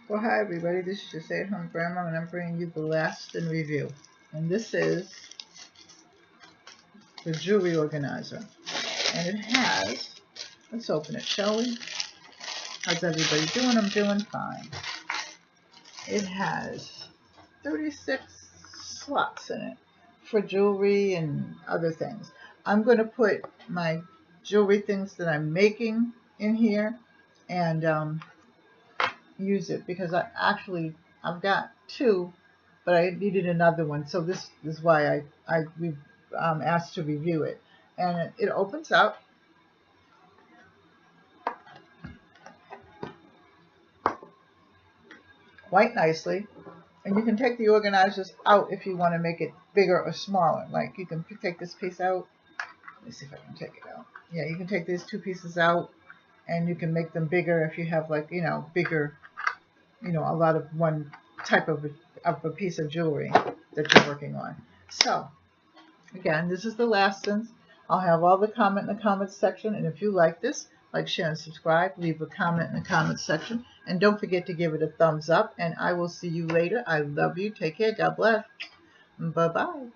Well, hi everybody, this is your stay-at-home grandma, and I'm bringing you the Lasten review. And this is the jewelry organizer. And it has, let's open it, shall we? How's everybody doing? I'm doing fine. It has 36 slots in it for jewelry and other things. I'm going to put my jewelry things that I'm making in here and use it because I've got two, but I needed another one, so this is why we asked to review it. And it opens up quite nicely, and you can take the organizers out if you want to make it bigger or smaller. Like you can take this piece out. Let me see if I can take it out. Yeah, you can take these two pieces out, and you can make them bigger if you have, like, bigger, a lot of one type of a piece of jewelry that you're working on. So again, this is the Lastens. I'll have all the comment in the comments section, and if you like this, like, share, and subscribe. Leave a comment in the comments section, and don't forget to give it a thumbs up, and I will see you later. I love you. Take care. God bless. Bye-bye.